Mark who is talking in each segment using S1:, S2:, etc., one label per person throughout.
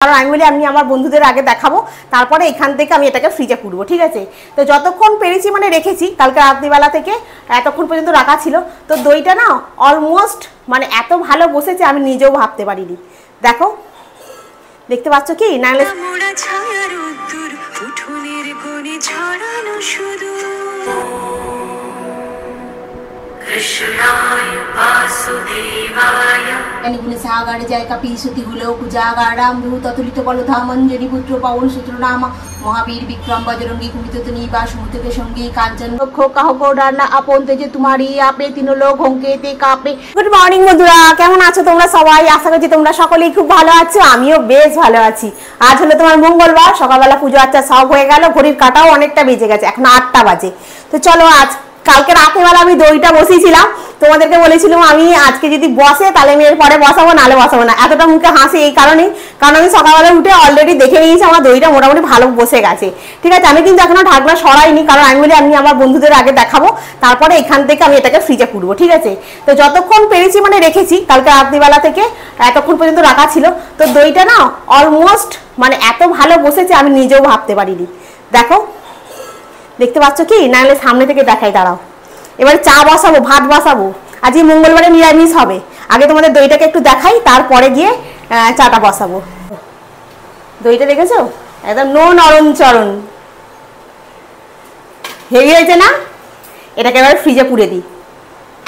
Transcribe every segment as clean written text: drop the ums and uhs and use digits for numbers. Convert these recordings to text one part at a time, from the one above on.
S1: কারণ আমি বলি আমি আমার বন্ধুদের আগে দেখাবো, তারপরে এখান থেকে আমি এটাকে ফ্রিজে পুরবো, ঠিক আছে। তো যতক্ষণ পেরেছি মানে রেখেছি, কালকে রাত্রিবেলা থেকে এতক্ষণ পর্যন্ত রাখা ছিল। তো দইটা না অলমোস্ট মানে এত ভালো বসেছে আমি নিজেও ভাবতে পারিনি। দেখো, দেখতে পাচ্ছ কি? নাহলে সাগর জয় কপি সুতি গুলো কুজাগারাম ততুলিত বলধামঞ্জনি পুত্র পবন সূত্র নাম মহাবীর বিক্রম বজরঙ্গী কুমিত নিবাস মুতকে সঙ্গী কাঞ্চন লক্ষ্য কাহ গৌরানা আপন তেজে তোমারি আপে তিন লোক হংকেতে কাপে। গুড মর্নিং বন্ধুরা, কেমন আছো তোমরা সবাই? আশা করছি তোমরা সকলেই খুব ভালো আছো, আমিও বেশ ভালো আছি। আজ হলো তোমার মঙ্গলবার, সকালবেলা পুজো আচ্ছা সব হয়ে গেল, ঘড়ির কাটাও অনেকটা বেজে গেছে, এখন 8টা বাজে। তো চলো, আজ কালকে রাতেবেলা আমি দইটা বসিয়েছিলাম, তোমাদেরকে বলেছিলাম আমি আজকে যদি বসে তাহলে আমি এরপরে বসাবো, নাহলে বসাবো না। এতটা মুখে হাসি এই কারণেই, কারণ আমি সকালবেলা উঠে অলরেডি দেখে নিয়েছি আমার দইটা মোটামুটি ভালো বসে গেছে, ঠিক আছে। আমি কিন্তু এখনো ঢাকনা সরাইনি, কারণ আমি বলি আমি আমার বন্ধুদের আগে দেখাবো, তারপরে এখান থেকে আমি এটাকে ফ্রিজে পুরবো, ঠিক আছে। তো যতক্ষণ পেরেছি মানে রেখেছি, কালকে রাত্রিবেলা থেকে এতক্ষণ পর্যন্ত রাখা ছিল। তো দইটা না অলমোস্ট মানে এত ভালো বসেছে আমি নিজেও ভাবতে পারিনি। দেখো, দেখতে পাচ্ছ কি? নাহলে সামনে থেকে দেখাই, দাঁড়াও। এবারে চা বসাবো, ভাত বসাবো, আজকে মঙ্গলবারে নিরামিষ হবে। আগে তোমাদের দইটাকে একটু দেখাই, তারপরে গিয়ে চাটা বসাবো। দইটা দেখেছো? একদম নরম চরণ, হেভি হয়েছে না? এটাকে এবার ফ্রিজে পুরে দিই।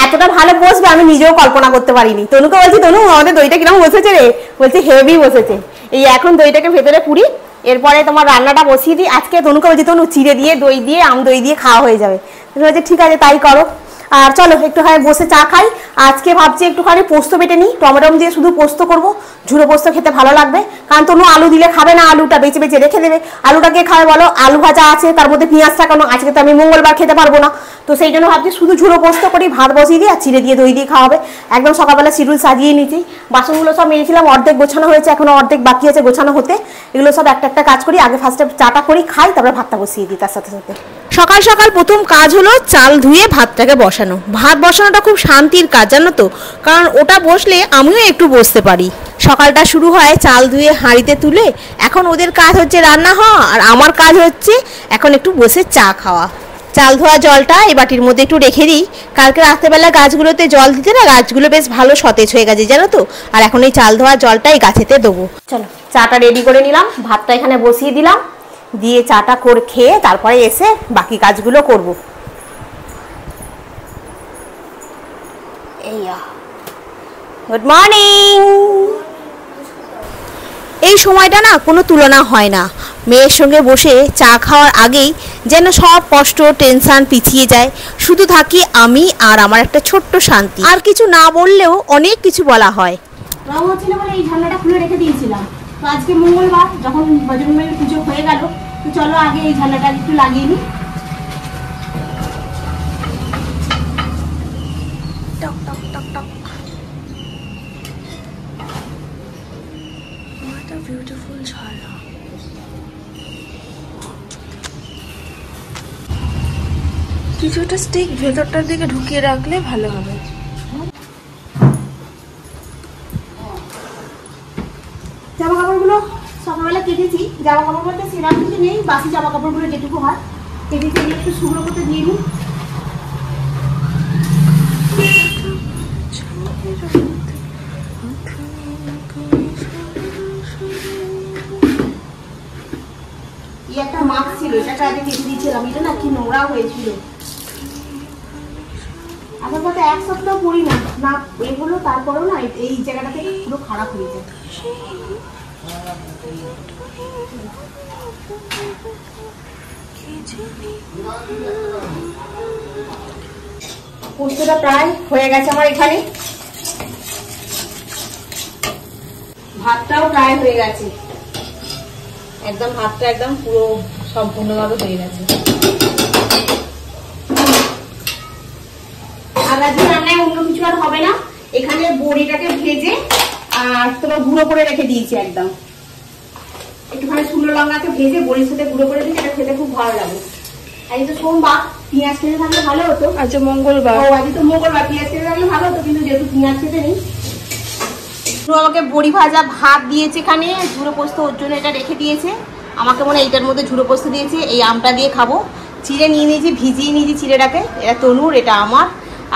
S1: এতটা ভালো বসবে আমি নিজেও কল্পনা করতে পারিনি। তনুকে বলছি, তনু আমাদের দইটা কিরকম বসেছে রে? বলছে হেভি বসেছে। এই এখন দইটাকে ভেতরে পুরি, এরপরে তোমার রান্নাটা বসিয়ে দিই। আজকে তনুকে বলছি তনু চিড়ে দিয়ে দই দিয়ে আম দই দিয়ে খাওয়া হয়ে যাবে। বলছে ঠিক আছে তাই করো। আর চলো একটুখানি বসে চা খাই। আজকে ভাবছি একটুখানি পোস্ত বেটে নিই, টমেটো দিয়ে শুধু পোস্ত করব, ঝুড়ো পোস্ত খেতে ভালো লাগবে। কারণ তনু আলু দিলে খাবে না, আলুটা বেঁচে বেঁচে রেখে দেবে। আলুটাকে খাবে বলো, আলু ভাজা আছে, তার মধ্যে পেঁয়াজ থাকানো, আজকে তো আমি মঙ্গলবার খেতে পারবো না। তো সেই জন্য ভাবছি শুধু ঝুড়ো পোস্ত করি, ভাত বসিয়ে দিই আর চিড়ে দিয়ে দই দিয়ে খাওয়াবে। একদম সকালবেলা শিডিউল সাজিয়ে নিয়েছি। বাসনগুলো সব মেরেছিলাম, অর্ধেক গোছানো হয়েছে, এখনো অর্ধেক বাকি আছে গোছানো হতে। এগুলো সব একটা একটা কাজ করি, আগে ফার্স্টে চাটা করি, খাই, তারপরে ভাতটা বসিয়ে দিই তার সাথে সাথে। সকাল সকাল প্রথম কাজ হলো চাল ধুয়ে ভাতটাকে বসানো। ভাত বসানোটা খুব শান্তির কাজ, জানো তো, কারণ ওটা বসলে আমিও একটু বসতে পারি। সকালটা শুরু হয় চাল ধুয়ে হাঁড়িতে তুলে। এখন ওদের কাজ হচ্ছে রান্না হওয়া, আর আমার কাজ হচ্ছে এখন একটু বসে চা খাওয়া। চাল ধোয়া জলটা এই বাটির মধ্যে একটু রেখে দিই। কালকে রাত্রেবেলা গাছগুলোতে জল দিতে না, গাছগুলো বেশ ভালো সতেজ হয়ে গেছে জানো তো। আর এখন এই চাল ধোয়া জলটা এই গাছেতে দেবো। চলো চাটা রেডি করে নিলাম, ভাতটা এখানে বসিয়ে দিলাম, দিয়ে চাটা করে খেয়ে তারপরে এসে বাকি কাজগুলো করব। Good morning. এই সময়টা না কোনো তুলনা হয় না। মেয়ের সঙ্গে বসে চা খাওয়ার আগেই যেন সব কষ্ট টেনশন পিছিয়ে যায়, শুধু থাকি আমি আর আমার একটা ছোট্ট শান্তি। আর কিছু না বললেও অনেক কিছু বলা হয়। রং হচ্ছিল বলে এই ঝান্ডাটা খুলে রেখে দিয়েছিলাম। তো আজকে মঙ্গলবার, যখন বজরংবলীর পুজো হয়ে গেল, তো চলো আগে এই ঝান্ডাটা একটু লাগিয়ে নিই। টক টক টক টক। What a beautiful ঝাড়া। কিছুটা স্টিক ভেতরটার দিকে ঢুকিয়ে রাখলে ভালো হবে। জামা কাপড়গুলো সকালবেলা কেটেছি, জামা কাপড় বলতে সেরকম কিছু নেই, বাসি জামা কাপড়গুলো যেটুকু হয় কেটেছি, একটু শুকনো করতে দিয়ে দিই। একটা মাছ ছিল, এটাকে আগে কেটে দিয়েছিলাম, এটা না কি নোংরা হয়েছিল। আমার কথা এক সপ্তাহ পরি না না এগুলো, তারপরেও না এই জায়গাটা থেকে পুরো খারাপ হয়ে যায়। পোস্তটা প্রায় হয়ে গেছে আমার এখানে, ভাতটাও প্রায় হয়ে গেছে, একদম ভাতটা একদম পুরো সম্পূর্ণভাবে হয়ে গেছে। আর আজকে রান্নায় অন্য কিছু আর হবে না। এখানে বড়িটাকে ভেজে আর তোমার গুঁড়ো করে রেখে দিয়েছি, একদম একটুখানি শুকনো লঙ্কাকে ভেজে বড়ির সাথে গুঁড়ো করে দিয়েছি, এটা খেতে খুব ভালো লাগে। আজকে তো সোমবার, পেঁয়াজ খেতে থাকলে ভালো হতো। আজকে মঙ্গলবার, ও আজকে তো মঙ্গলবার, পেঁয়াজ খেতে থাকলে ভালো হতো, কিন্তু যেহেতু পেঁয়াজ খেতে নেই আমাকে বড়ি ভাজা ভাত দিয়েছে, এখানে ঝুড়ো পোস্ত ওর জন্য এটা রেখে দিয়েছে, আমাকে মনে হয় এইটার মধ্যে ঝুড়ো পোস্ত দিয়েছে। এই আমটা দিয়ে খাবো, চিড়ে নিয়ে নিয়েছি, ভিজিয়ে নিয়েছি চিড়েটাকে, এটা তনুর, এটা আমার।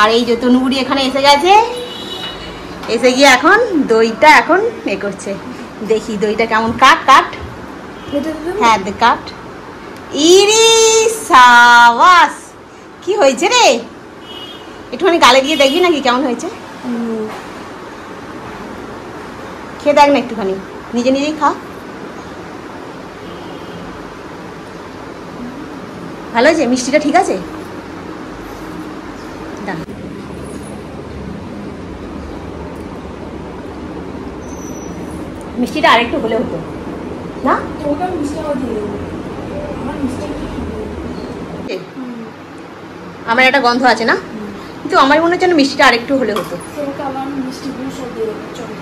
S1: আর এই যে তনুগুড়ি এখানে এসে গেছে, এসে গিয়ে এখন দইটা এখন এ করছে, দেখি দইটা কেমন। কাট কাট, হ্যাঁ কাট। ইরি সাবাস, কি হয়েছে রে, একটুখানি গালে দিয়ে দেখবি নাকি কেমন হয়েছে, খেয়ে দেখ না একটুখানি, নিজে নিজেই খা। ভালো হয়েছে, মিষ্টিটা ঠিক আছে? মিষ্টিটা আরেকটু হলে হতো না? আমার একটা গন্ধ আছে না, কিন্তু আমার মনে হচ্ছে মিষ্টিটা আরেকটু হলে হতো।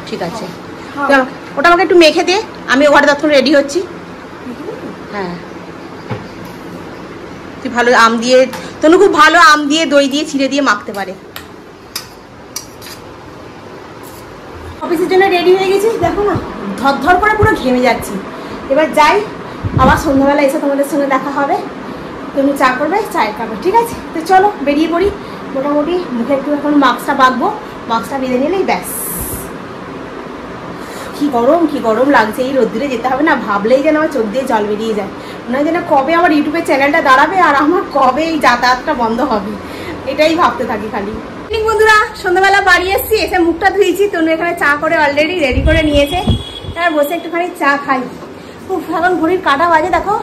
S1: ঠিক আছে, ওটা আমাকে একটু মেখে দে, আমি ওখানে তখন রেডি হচ্ছি। হ্যাঁ, তুই ভালো আম দিয়ে, তনু খুব ভালো আম দিয়ে দই দিয়ে ছিঁড়ে দিয়ে মাখতে পারে। অফিসের জন্য রেডি হয়ে গেছি, দেখো না ধর করে পুরো ঘেমে যাচ্ছি। এবার যাই, আবার সন্ধ্যাবেলা এসে তোমাদের সঙ্গে দেখা হবে, তুমি চা করবে, চায়ের খাবে, ঠিক আছে? তো চলো বেরিয়ে পড়ি। মোটামুটি মুখে একটু এখন মাস্কটা বাঁধবো, মাস্কটা বেঁধে নিলেই ব্যাস। কি গরম লাগছে, এই রোদ্দুরে যেতে হবে না, ভাবলেই যেন আমার চোখ দিয়ে জল বেরিয়ে যায়। মনে হয় যেন কবে আমার ইউটিউবের চ্যানেলটা দাঁড়াবে আর আমার কবে এই যাতায়াতটা বন্ধ হবে, এটাই ভাবতে থাকি খালি। বন্ধুরা, সন্ধ্যাবেলা বাড়ি এসেছি, এসে মুখটা ধুয়েছি, তনু এখানে চা করে অলরেডি রেডি করে নিয়েছে, আর বসে একটুখানি চা খাই। খুব এখন ঘড়ির কাটা বাজে দেখো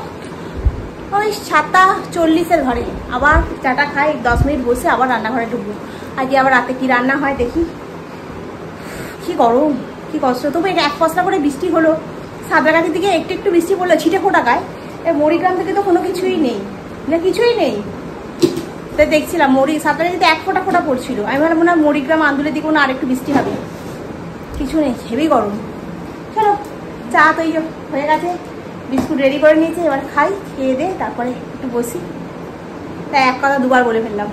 S1: ওই 7:40 ঘরে, আবার চাটা খাই, 10 মিনিট বসে আবার রান্নাঘরে ঢুকবো। আজকে আবার রাতে কি রান্না হয় দেখি। কি গরম, কি কষ্ট। তবু এক পশলা করে বৃষ্টি হলো, সাঁতরাগাছির দিকে একটু একটু বৃষ্টি পড়লো ছিটে ফোটা গায়ে। মরিগ্রাম থেকে তো কোনো কিছুই নেই, না কিছুই নেই। তাই দেখছিলাম সাঁতরাগাছিতে এক ফোঁটা ফোঁটা পড়ছিল, আমি ভাবলাম মনে হয় মরিগ্রাম আন্দুলের দিকে না আরেকটু বৃষ্টি হবে, কিছু নেই, হেভি গরম। চলো চা তো এই হয়ে গেছে, বিস্কুট রেডি করে নিয়েছি, এবার খাই, খেয়ে দে তারপরে একটু বসি। তাই এক কথা দুবার বলে ফেললাম।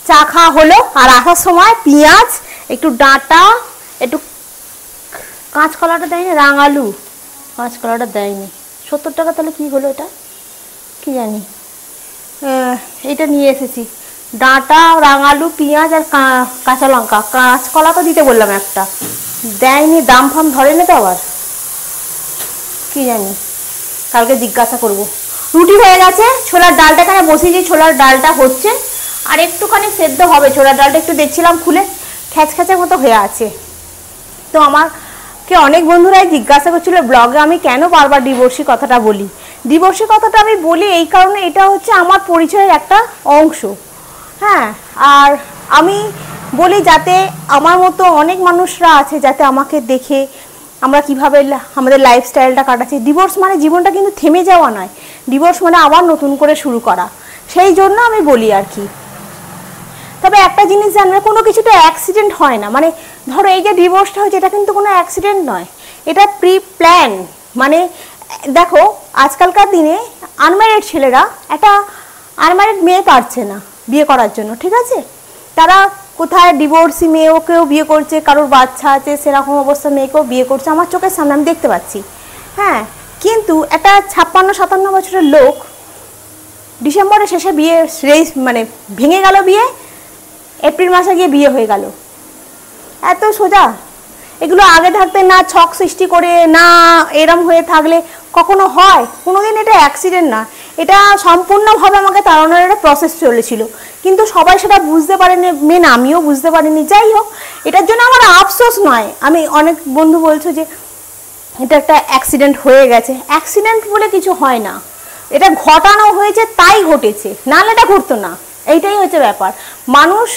S1: চা খাওয়া হলো, আর আসার সময় পেঁয়াজ, একটু ডাঁটা, একটু কাঁচকলাটা দেয়নি, রাঙালু কাঁচকলাটা দেয়নি, 70 টাকা, তাহলে কি হলো এটা কি জানি। এটা নিয়ে এসেছি, ডাঁটা, রাঙালু, পেঁয়াজ আর কাঁচা লঙ্কা। কাঁচকলা তো দিতে বললাম, একটা দেয়নি, দাম ফাম ধরেনি তো আবার, কি জানি, কালকে জিজ্ঞাসা করব। রুটি হয়ে গেছে, ছোলার ডালটা এখানে বসিয়েছি, ছোলার ডালটা হচ্ছে, আর একটুখানি সেদ্ধ হবে। ছোলার ডালটা একটু দেখছিলাম খুলে খ্যাচখ্যাচের মতো হয়ে আছে। তো আমাকে অনেক বন্ধুরাই জিজ্ঞাসা করছিল ব্লগে আমি কেন বারবার ডিভোর্সি কথাটা বলি। ডিভোর্সি কথাটা আমি বলি এই কারণে, এটা হচ্ছে আমার পরিচয়ের একটা অংশ। হ্যাঁ, আর আমি বলি যাতে আমার মতো অনেক মানুষরা আছে, যাতে আমাকে দেখে আমরা কিভাবে আমাদের লাইফস্টাইলটা কাটাচ্ছি। ডিভোর্স মানে জীবনটা কিন্তু থেমে যাওয়া নয়, ডিভোর্স মানে আবার নতুন করে শুরু করা, সেই জন্য আমি বলি আর কি। তবে একটা জিনিস জানবে, কোনো কিছুতে অ্যাক্সিডেন্ট হয় না, মানে ধরো এই যে ডিভোর্সটা হয়েছে, এটা কিন্তু কোনো অ্যাক্সিডেন্ট নয়, এটা প্রি প্ল্যান। মানে দেখো আজকালকার দিনে আনম্যারিড ছেলেরা একটা আনম্যারিড মেয়ে পারছে না বিয়ে করার জন্য, ঠিক আছে? তারা কোথায় ডিভোর্সি মেয়েকেও বিয়ে করছে, কারোর বাচ্চা আছে সেরকম অবস্থা মেয়েকেও বিয়ে করছে, আমার চোখের সামনে আমি দেখতে পাচ্ছি। হ্যাঁ, কিন্তু একটা 56-57 বছরের লোক ডিসেম্বরের শেষে বিয়ে মানে ভেঙে গেল, বিয়ে এপ্রিল মাসে গিয়ে বিয়ে হয়ে গেল, এত সোজা। এগুলো আগে থাকতে না ছক সৃষ্টি করে, না এরম হয়ে থাকলে কখনো হয়? কোনোদিন এটা অ্যাক্সিডেন্ট না, এটা সম্পূর্ণভাবে আমাকে তাড়ানোর একটা প্রসেস চলেছিল, কিন্তু সবাই সেটা বুঝতে পারেনি, মেন আমিও বুঝতে পারিনি। যাই হোক, এটার জন্য আমার আফসোস নয়। আমি অনেক বন্ধু বলছো যে এটা একটা অ্যাক্সিডেন্ট হয়ে গেছে, অ্যাক্সিডেন্ট বলে কিছু হয় না, এটা ঘটানো হয়েছে তাই ঘটেছে, নাহলে এটা ঘটতো না, এইটাই হচ্ছে ব্যাপার। মানুষ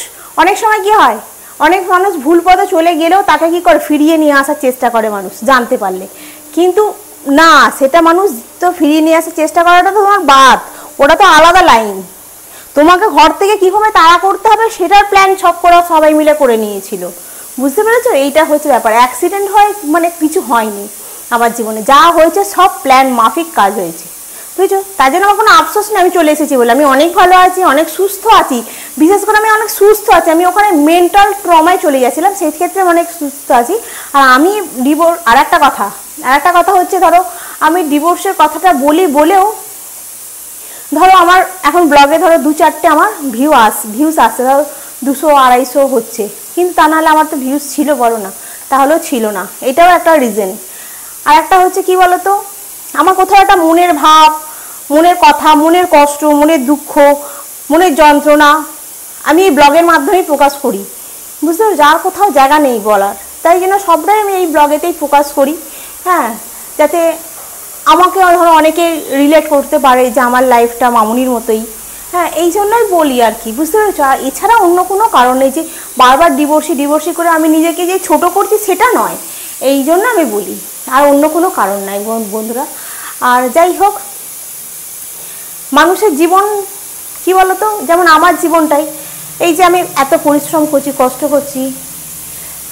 S1: অনেক সময় কি হয়, অনেক মানুষ ভুল পথে চলে গেলেও তাকে কি করে ফিরিয়ে নিয়ে আসার চেষ্টা করে মানুষ, জানতে পারলে। কিন্তু না, সেটা মানুষ তো ফিরিয়ে নিয়ে আসার চেষ্টা করাটা তো তোমার বাদ, ওটা তো আলাদা লাইন। তোমাকে ঘর থেকে কীভাবে তাড়া করতে হবে সেটার প্ল্যান সব করা সবাই মিলে করে নিয়েছিল, বুঝতে পেরেছো? এইটা হচ্ছে ব্যাপার। অ্যাক্সিডেন্ট হয় মানে কিছু হয়নি আমার জীবনে, যা হয়েছে সব প্ল্যান মাফিক কাজ হয়েছে, বুঝছো? তার জন্য আমার কোনো আফসোস নেই, আমি চলে এসেছি বলে। আমি অনেক ভালো আছি, অনেক সুস্থ আছি, বিশেষ করে আমি অনেক সুস্থ আছি, আমি ওখানে মেন্টাল ট্রমায় চলে গেছিলাম, সেই ক্ষেত্রে অনেক সুস্থ আছি। আর আমি আর একটা কথা হচ্ছে, ধরো আমি ডিভোর্সের কথাটা বলেও ধরো আমার এখন ব্লগে ধরো 2-4টে আমার ভিউজ আসছে, ধরো 200-250 হচ্ছে, কিন্তু তা নাহলে আমার তো ভিউজ ছিল বলো না, তাহলেও ছিল না, এটাও একটা রিজন। আর একটা হচ্ছে কি বলতো, আমার কোথাও একটা মনের ভাব, মনের কথা, মনের কষ্ট, মনের দুঃখ, মনের যন্ত্রণা আমি এই ব্লগের মাধ্যমেই প্রকাশ করি, বুঝতে পারছো? যার কোথাও জায়গা নেই বলার, তাই জন্য সবটাই আমি এই ব্লগেতেই প্রকাশ করি। হ্যাঁ, যাতে আমাকে ধরো অনেকে রিলেট করতে পারে যে আমার লাইফটা মামুনির মতোই। হ্যাঁ, এই জন্যই বলি আর কি, বুঝতে পেরেছো? এছাড়া অন্য কোনো কারণ নেই যে বারবার ডিভোর্সি করে আমি নিজেকে যে ছোট করছি সেটা নয়, এই জন্য আমি বলি, আর অন্য কোনো কারণ নাই বন্ধুরা। আর যাই হোক, মানুষের জীবন কি বলতো, যেমন আমার জীবনটাই, এই যে আমি এত পরিশ্রম করছি, কষ্ট করছি,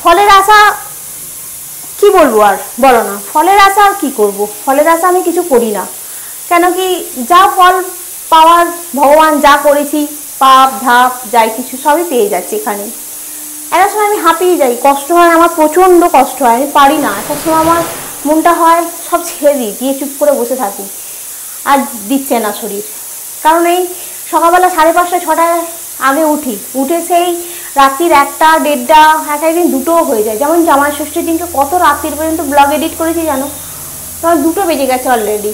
S1: ফলের আশা কি বলবো আর, বলো না, ফলের আশা আর কি করব, ফলের আশা আমি কিছু করি না, কেন কি যা ফল পাওয়ার ভগবান যা করেছি, পাপ ধাপ যাই কিছু সবই পেয়ে যাচ্ছে এখানে। একটা সময় আমি হাঁপিয়ে যাই, কষ্ট হয়, আমার প্রচণ্ড কষ্ট হয়, আমি পারি না, একটা সময় আমার মনটা হয় সব ছেড়ে দিই, দিয়ে চুপ করে বসে থাকি, আর দিচ্ছে না শরীর। কারণ এই সকালবেলা 5:30-6টায় আগে উঠে সেই রাত্রির 1টা 1:30, একদিন 2টোও হয়ে যায়। যেমন জামাই ষষ্ঠীর দিনকে কত রাত্রির পর্যন্ত ব্লগ এডিট করেছি জানো, তোমার 2টো বেজে গেছে অলরেডি।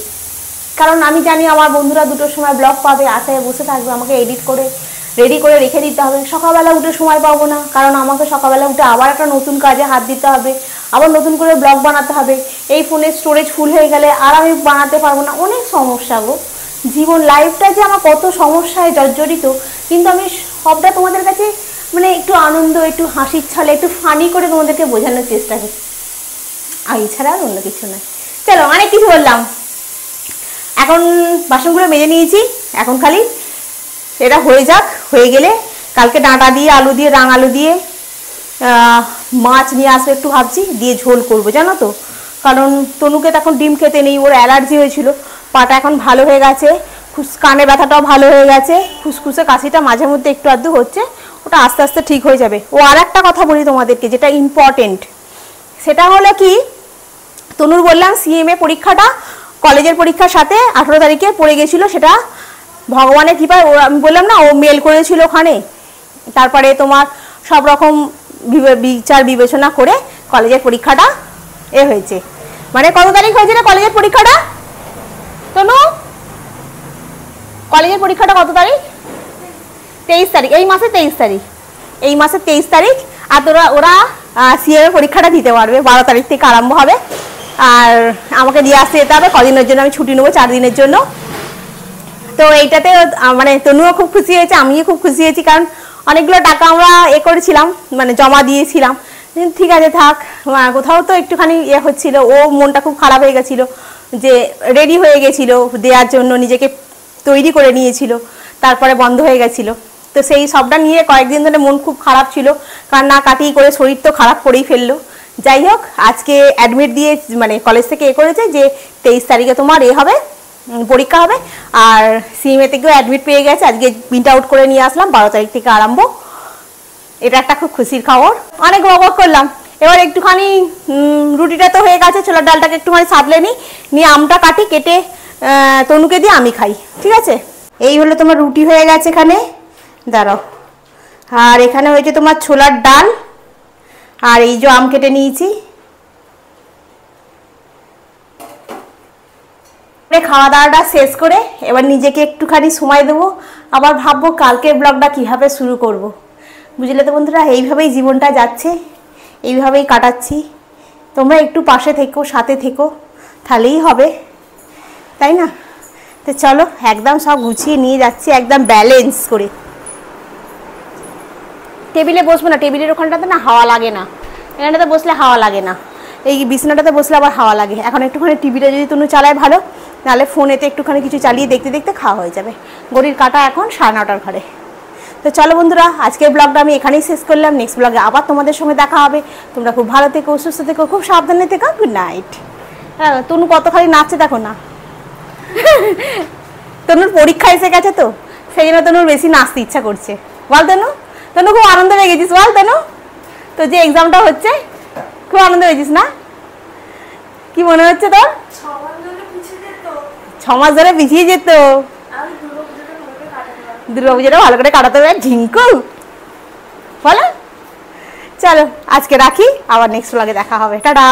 S1: কারণ আমি জানি আমার বন্ধুরা 2টোর সময় ব্লগ পাবে, আশায় বসে থাকবে, আমাকে এডিট করে রেডি করে রেখে দিতে হবে। সকালবেলা উঠে সময় পাবো না, কারণ আমাকে সকালবেলা উঠে আবার একটা নতুন কাজে হাত দিতে হবে, আবার নতুন করে ব্লগ বানাতে হবে, এই ফোনের স্টোরেজ ফুল হয়ে গেলে আর আমি বানাতে পারবো না, অনেক সমস্যা গো। জীবন লাইফটা যে আমার কত সমস্যায় জর্জরিত, কিন্তু আমি সবটা তোমাদের কাছে মানে একটু আনন্দ, একটু হাসির ছলে, একটু ফানি করে তোমাদেরকে বোঝানোর চেষ্টা করি, আর এছাড়া আর অন্য কিছু নয়। চলো, অনেক কিছু বললাম, এখন বাসনগুলো মেজে নিয়েছি, এখন খালি এটা হয়ে যাক, হয়ে গেলে কালকে ডাঁটা দিয়ে আলু দিয়ে আলু দিয়ে মাছ নিয়ে আসবে একটু ভাবছি, দিয়ে ঝোল করবো জানো তো। কারণ তনুকে তখন ডিম খেতে নেই, ওর অ্যালার্জি হয়েছিল, পাটা এখন ভালো হয়ে গেছে, কানে ব্যথাটাও ভালো হয়ে গেছে, খুসখুসে কাশিটা মাঝে মধ্যে একটু আধটু হচ্ছে, ওটা আস্তে আস্তে ঠিক হয়ে যাবে। ও আর একটা কথা বলি তোমাদেরকে, যেটা ইম্পর্টেন্ট, সেটা হলো কি, তনুর বললাম সিএমএ পরীক্ষাটা কলেজের পরীক্ষার সাথে 18 তারিখে পড়ে গেছিলো, সেটা ভগবানের কৃপায়, আমি বললাম না ও মেল করেছিল ওখানে, তারপরে তোমার সব রকম বিচার বিবেচনা করে কলেজের পরীক্ষাটা হয়েছে। মানে কত তারিখ হয়েছিল কলেজের পরীক্ষাটা তনু? কলেজের পরীক্ষাটা কত তারিখ? 23 তারিখ, এই মাসে 23 তারিখ। আর ওরা সিএমএ পরীক্ষাটা দিতে পারবে, 12 তারিখ থেকে আরম্ভ হবে। আর আমাকে দিয়ে আসতে যেতে হবে, কদিনের জন্য আমি ছুটি নেবো, 4 দিনের জন্য। তো এইটাতে মানে তনুও খুব খুশি হয়েছে, আমিও খুব খুশি হয়েছি, কারণ অনেকগুলো টাকা আমরা করেছিলাম, মানে জমা দিয়েছিলাম। ঠিক আছে থাক, কোথাও তো একটুখানি হচ্ছিল, ও মনটা খুব খারাপ হয়ে গেছিল, যে রেডি হয়ে গেছিল দেওয়ার জন্য, নিজেকে তৈরি করে নিয়েছিল, তারপরে বন্ধ হয়ে গেছিল। তো সেই সবটা নিয়ে কয়েকদিন ধরে মন খুব খারাপ ছিল, কান্না কাটি করে শরীর তো খারাপ করেই ফেললো। যাই হোক, আজকে অ্যাডমিট দিয়ে মানে কলেজ থেকে করেছে যে 23 তারিখে তোমার হবে, পরীক্ষা হবে। আর সিএমএ থেকেও অ্যাডমিট পেয়ে গেছে, আজকে প্রিন্ট আউট করে নিয়ে আসলাম, 12 তারিখ থেকে আরম্ভ। এটা একটা খুব খুশির খবর। অনেক বক করলাম, এবার একটুখানি রুটিটা তো হয়ে গেছে, ছোলার ডালটাকে একটুখানি সাবলে নিয়ে আমটা কাটি, কেটে তনুকে দিয়ে আমি খাই, ঠিক আছে? এই হলো তোমার রুটি হয়ে গেছে এখানে, দাঁড়াও। আর এখানে হয়েছে তোমার ছোলার ডাল, আর এই যে আম কেটে নিয়েছি। খাওয়া দাওয়াটা শেষ করে এবার নিজেকে একটুখানি সময় দেবো, আবার ভাববো কালকের ব্লগটা কীভাবে শুরু করব। বুঝলে তো বন্ধুরা, এইভাবেই জীবনটা যাচ্ছে, এইভাবেই কাটাচ্ছি। তোমরা একটু পাশে থেকো, সাথে থেকো, তাহলেই হবে, তাই না? তো চলো, একদম সব গুছিয়ে নিয়ে যাচ্ছি, একদম ব্যালেন্স করে। টেবিলে বসবো না, টেবিলের ওখানটাতে না হাওয়া লাগে না, এখানটাতে বসলে হাওয়া লাগে না, এই বিছানাটাতে বসলে আবার হাওয়া লাগে। এখন একটুখানি টিভিটা যদি তুমি চালায় ভালো, নাহলে ফোনেতে একটুখানি কিছু চালিয়ে দেখতে দেখতে খাওয়া হয়ে যাবে। ঘড়ির কাঁটা এখন 9:30 ঘরে। তো চলো বন্ধুরা, আজকের ব্লগটা আমি এখানেই শেষ করলাম। নেক্সট ব্লগে আবার তোমাদের সঙ্গে দেখা হবে। তোমরা খুব ভালো থেকো, সুস্থ থেকো, খুব সাবধানে থেকো। Good night. হ্যাঁ, তনু কত খালি নাচছে দেখো না। তনুর পরীক্ষা এসে গেছে তো, সেই জন্য তনুর বেশি নাচতে ইচ্ছা করছে। বল তনু, তনু খুব আনন্দ পেয়ে গেছিস বল তনু, তো যে এক্সামটা হচ্ছে খুব আনন্দ পেয়েছিস না? কি মনে হচ্ছে তোর? 6 মাস ধরে পিছিয়ে যেত, দুর্গাপুজোটা ভালো করে কাটাতে হবে ঝিঙ্কু বলো। চলো আজকে রাখি, আবার নেক্সট ব্লগে দেখা হবে, টাটা।